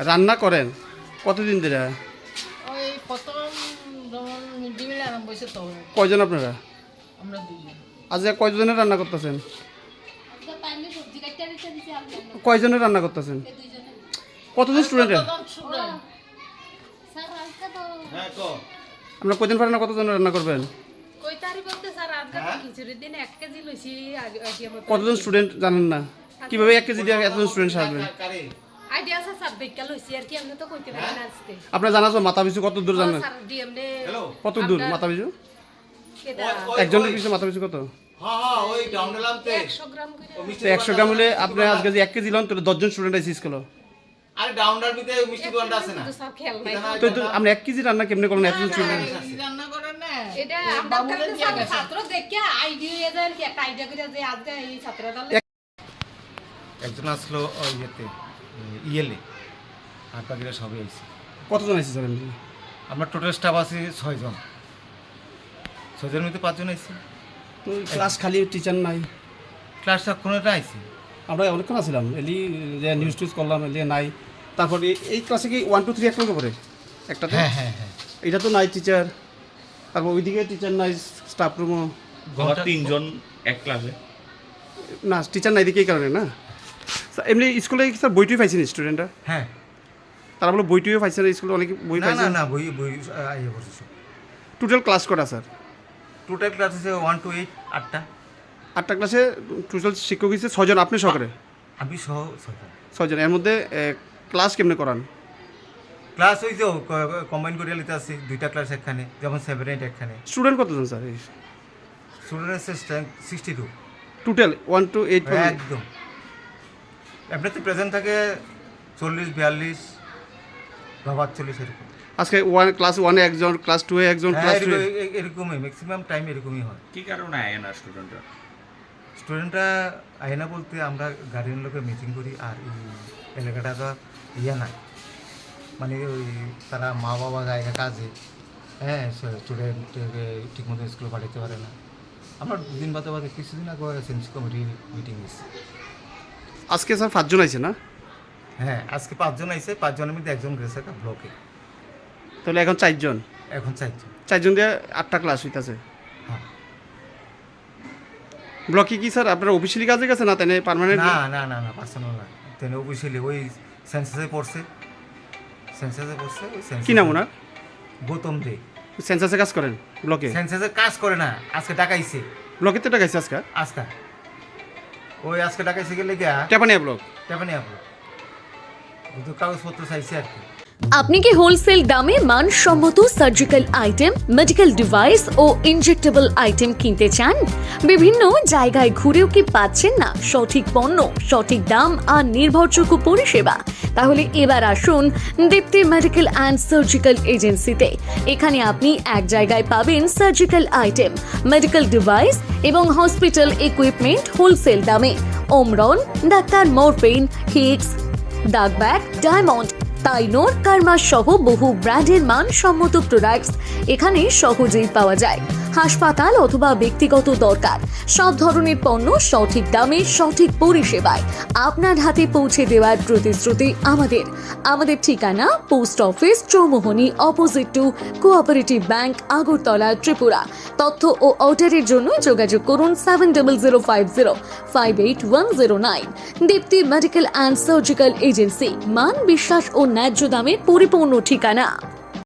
রান্না করেন কতদিন ধরে? ওই প্রথম যেমন মিড ডে মিল আরম্ভ হয়েছে তখন কয়জন আপনারা? আমরা দুইজন। আজ কয়জনের রান্না করতেছেন? কয়জনের রান্না করতেছেন? কতজন স্টুডেন্ট? আপনারা কয়জন পারেন না কতজনের রান্না করবেন? কতজন স্টুডেন্ট জানেন না? কিভাবে 1 কেজি দিয়ে এতজন স্টুডেন্ট সারবেন? আপনার জানা আছে মাথা পিছু কত দূর জানেন? কত দূর মাথা পিছু? একজনের পিছু মাথা পিছু কত? 100 গ্রাম হলে আপনি আজকে যে 1 কেজি লন তাহলে 10 জন স্টুডেন্ট আছে স্কুলে। আরে ডাউনটার ভিতরে মিষ্টি দোকানটা আছে না? তো আপনি 1 কেজি রান্না কেমনে করলেন এতজন স্টুডেন্ট? রান্না করেন না এটা আমরা ছাত্র দেখে আইডিয়া দেন কি একটা আইডিয়া করে যে আজকে এই ছাত্ররা একজন আসলো ওই ইয়েতে ইয়েলে আর বাকিরা সবাই আইছে। কতজন আছে স্যার এমনি? আমরা টোটাল স্টাফ আছে 6 জন। 6 জনের মধ্যে 5 জন আইছে। তো ক্লাস খালি টিচার নাই। ক্লাসটা কোনটা আইছে? আমরা অনেকক্ষণ আসছিলাম এলি যে নিউজ টিউজ করলাম এলি নাই। তারপরে এই ক্লাসে কি 1 2 3 এক লগে পড়ে একটাতে? হ্যাঁ হ্যাঁ হ্যাঁ। এটা তো নাই টিচার। তারপর ওইদিকে টিচার নাই, স্টাফ রুমও আমার 3 জন এক ক্লাসে। না, টিচার নাই দেখে এই কারণে না। স্যার এমনি স্কুলে স্যার বইটুই পাইছেন স্টুডেন্টরা? হ্যাঁ। তারা বলে বইটুইও পাইছে না স্কুলে অনেক বই না পাইছে না না বই বই আইয়ে বসেছে। টোটাল ক্লাস কটা স্যার? টোটাল ক্লাস আছে 1 to 8 8টা। 8টা ক্লাসে টোটাল শিক্ষক হিসেবে 6 জন, আপনি সহকারে আমি সহ 6 জন। 6 জন। এর মধ্যে ক্লাস কেমনে করান? ক্লাস ওই যে কম্বাইন করে নিতে আসছি 2টা ক্লাস এখানে, যেমন 7 8 এখানে। স্টুডেন্ট কতজন স্যার? স্টুডেন্টস 62 টোটাল 1 to 8 একদম। এমনিতে প্রেজেন্ট থাকে 40 42 বা 42 এরকম। আজকে ক্লাস 1 এ একজন, ক্লাস 2 এ একজন, ক্লাস 3 এরকমই ম্যাক্সিমাম টাইম এরকমই হয়। কি কারণে আয় না স্টুডেন্টরা? স্টুডেন্টরা আয় না বলতে আমরা গার্ডিয়ান লোকে মিটিং করি, আর এই এলাকাটা তো ইয়ে নাই, মানে ওই তারা মা বাবা যায় না কাজে, হ্যাঁ স্টুডেন্টকে ঠিকমতো স্কুলে পাঠাতে পারে না। আমরা দুদিন বাদে বাদে কিছুদিন আগে সেন্স কমিটির মিটিং দিচ্ছি। আজকে স্যার 5 জন আইছে না? হ্যাঁ, আজকে 5 জন আইছে, 5 জনের মধ্যে একজন গেছে একটা ব্লকে। তাহলে এখন 4 জন। এখন 4 জন। 4 জন দিয়ে 8টা ক্লাস হইতাছে। হ্যাঁ। ব্লকে কি স্যার আপনার অফিসিয়ালি কাজে গেছে না তাই পার্মানেন্ট? না না না না পার্সোনাল না, তেনে অফিসিয়ালি ওই সেন্সাসে পড়ছে। ওই সেন্সাস। কি নাম ওনার? গৌতম দে। সেন্সাসে কাজ করেন ব্লকে? সেন্সাসে কাজ করে না, আজকে ডাকাইছে। ব্লকে তো টাকাইছে আজকে? আজকে ওই আজকে ডাকাইছে গেলে গিয়া টেপানিয়া ব্লক। টেপানি আপলো দুটো কাগজপত্র চাইছে আর কি। আপনি কি হোলসেল দামে মানসম্মত সার্জিক্যাল আইটেম, মেডিকেল ডিভাইস ও ইনজেক্টেবল আইটেম কিনতে চান? বিভিন্ন জায়গায় ঘুরেও কি পাচ্ছেন না সঠিক পণ্য, সঠিক দাম আর নির্ভরযোগ্য পরিষেবা? তাহলে এবার আসুন দীপ্তি মেডিকেল অ্যান্ড সার্জিক্যাল এজেন্সিতে। এখানে আপনি এক জায়গায় পাবেন সার্জিক্যাল আইটেম, মেডিকেল ডিভাইস এবং হসপিটাল ইকুইপমেন্ট হোলসেল দামে। ওমরন, doctor morphine, Higgs, ডাকব্যাক, diamond, তাইনোর, Karma সহ বহু ব্র্যান্ডের মানসম্মত প্রোডাক্টস এখানে সহজেই পাওয়া যায়। হাসপাতাল অথবা ব্যক্তিগত দরকার সব ধরনের পণ্য সঠিক দামে সঠিক পরিষেবায় আপনার হাতে পৌঁছে দেওয়ার প্রতিশ্রুতি আমাদের ঠিকানা post office, Chowmuhani, opposite to cooperative bank, Agartala, Tripura. তথ্য ও অর্ডারের জন্য যোগাযোগ করুন 7005058109। দীপ্তি মেডিকেল অ্যান্ড সার্জিক্যাল এজেন্সি, মান, বিশ্বাস ও ন্যায্য দামের পরিপূর্ণ ঠিকানা।